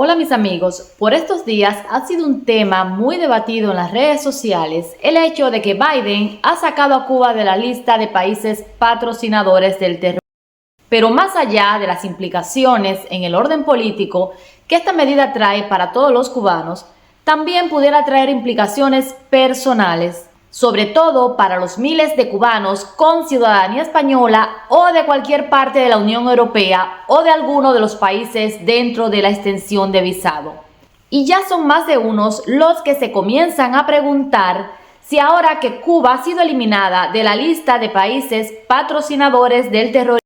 Hola mis amigos, por estos días ha sido un tema muy debatido en las redes sociales el hecho de que Biden ha sacado a Cuba de la lista de países patrocinadores del terrorismo. Pero más allá de las implicaciones en el orden político que esta medida trae para todos los cubanos, también pudiera traer implicaciones personales, sobre todo para los miles de cubanos con ciudadanía española o de cualquier parte de la Unión Europea o de alguno de los países dentro de la extensión de visado. Y ya son más de unos los que se comienzan a preguntar si ahora que Cuba ha sido eliminada de la lista de países patrocinadores del terrorismo,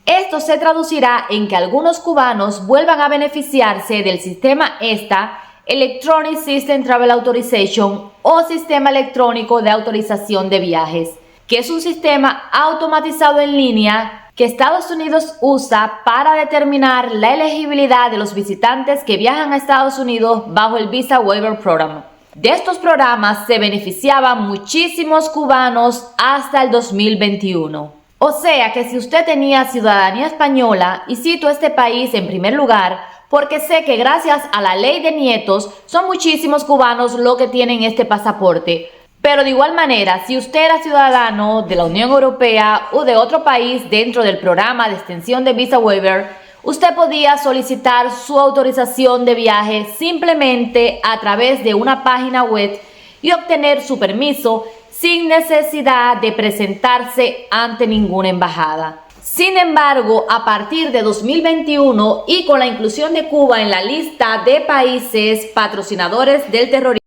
esto se traducirá en que algunos cubanos vuelvan a beneficiarse del sistema ESTA, Electronic System Travel Authorization, o Sistema Electrónico de Autorización de Viajes, que es un sistema automatizado en línea que Estados Unidos usa para determinar la elegibilidad de los visitantes que viajan a Estados Unidos bajo el Visa Waiver Program. De estos programas se beneficiaban muchísimos cubanos hasta el 2021. O sea que si usted tenía ciudadanía española, y cito este país en primer lugar, porque sé que gracias a la ley de nietos son muchísimos cubanos los que tienen este pasaporte. Pero de igual manera, si usted era ciudadano de la Unión Europea o de otro país dentro del programa de extensión de Visa Waiver, usted podía solicitar su autorización de viaje simplemente a través de una página web y obtener su permiso sin necesidad de presentarse ante ninguna embajada. Sin embargo, a partir de 2021 y con la inclusión de Cuba en la lista de países patrocinadores del terrorismo,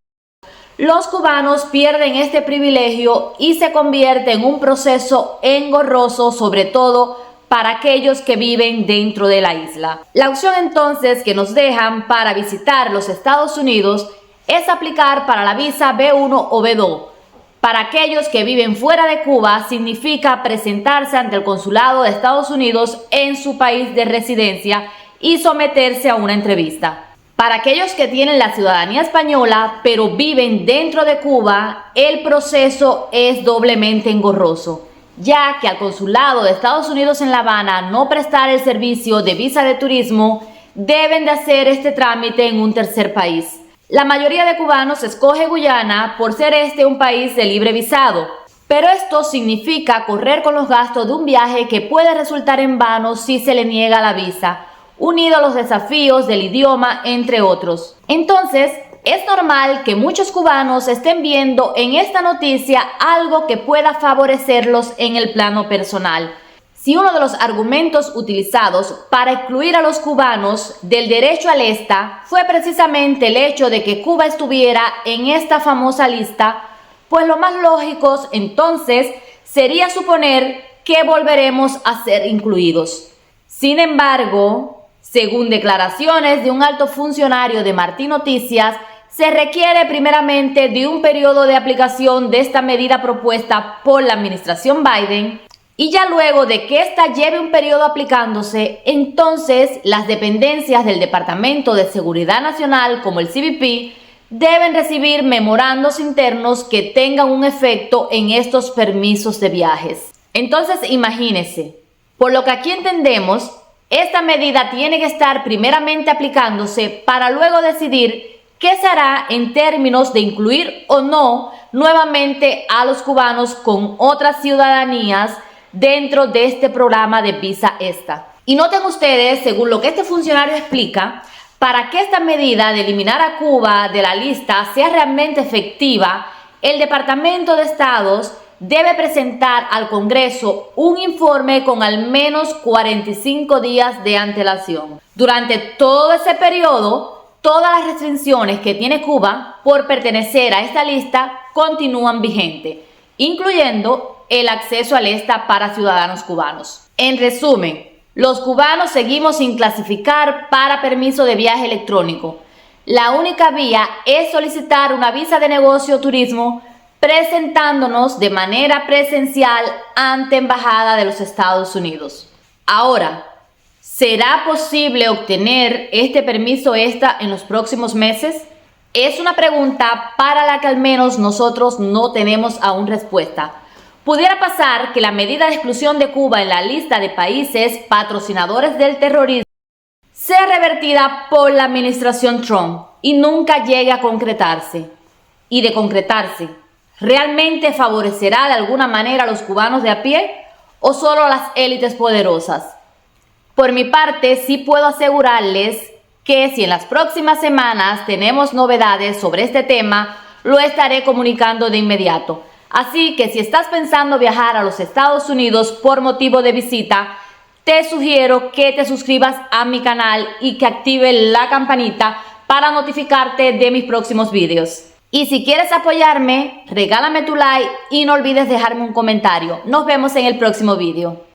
los cubanos pierden este privilegio y se convierte en un proceso engorroso, sobre todo para aquellos que viven dentro de la isla. La opción entonces que nos dejan para visitar los Estados Unidos es aplicar para la visa B1 o B2. Para aquellos que viven fuera de Cuba, significa presentarse ante el consulado de Estados Unidos en su país de residencia y someterse a una entrevista. Para aquellos que tienen la ciudadanía española, pero viven dentro de Cuba, el proceso es doblemente engorroso, ya que al consulado de Estados Unidos en La Habana no prestar el servicio de visa de turismo, deben de hacer este trámite en un tercer país. La mayoría de cubanos escoge Guyana por ser este un país de libre visado, pero esto significa correr con los gastos de un viaje que puede resultar en vano si se le niega la visa, unido a los desafíos del idioma, entre otros. Entonces, es normal que muchos cubanos estén viendo en esta noticia algo que pueda favorecerlos en el plano personal. Si uno de los argumentos utilizados para excluir a los cubanos del derecho al ESTA fue precisamente el hecho de que Cuba estuviera en esta famosa lista, pues lo más lógico entonces sería suponer que volveremos a ser incluidos. Sin embargo, según declaraciones de un alto funcionario de Martín Noticias, se requiere primeramente de un periodo de aplicación de esta medida propuesta por la administración Biden. Y ya luego de que ésta lleve un periodo aplicándose, entonces las dependencias del Departamento de Seguridad Nacional, como el CBP, deben recibir memorandos internos que tengan un efecto en estos permisos de viajes. Entonces, imagínense, por lo que aquí entendemos, esta medida tiene que estar primeramente aplicándose para luego decidir qué se hará en términos de incluir o no nuevamente a los cubanos con otras ciudadanías dentro de este programa de visa ESTA. Y noten ustedes, según lo que este funcionario explica, para que esta medida de eliminar a Cuba de la lista sea realmente efectiva, el Departamento de Estados debe presentar al Congreso un informe con al menos 45 días de antelación. Durante todo ese periodo, todas las restricciones que tiene Cuba por pertenecer a esta lista continúan vigentes, incluyendo el acceso al ESTA para ciudadanos cubanos. En resumen, los cubanos seguimos sin clasificar para permiso de viaje electrónico. La única vía es solicitar una visa de negocio o turismo presentándonos de manera presencial ante Embajada de los Estados Unidos. Ahora, ¿será posible obtener este permiso ESTA en los próximos meses? Es una pregunta para la que al menos nosotros no tenemos aún respuesta. Pudiera pasar que la medida de exclusión de Cuba en la lista de países patrocinadores del terrorismo sea revertida por la administración Trump y nunca llegue a concretarse. Y de concretarse, ¿realmente favorecerá de alguna manera a los cubanos de a pie o solo a las élites poderosas? Por mi parte, sí puedo asegurarles que si en las próximas semanas tenemos novedades sobre este tema, lo estaré comunicando de inmediato. Así que si estás pensando viajar a los Estados Unidos por motivo de visita, te sugiero que te suscribas a mi canal y que active la campanita para notificarte de mis próximos videos. Y si quieres apoyarme, regálame tu like y no olvides dejarme un comentario. Nos vemos en el próximo video.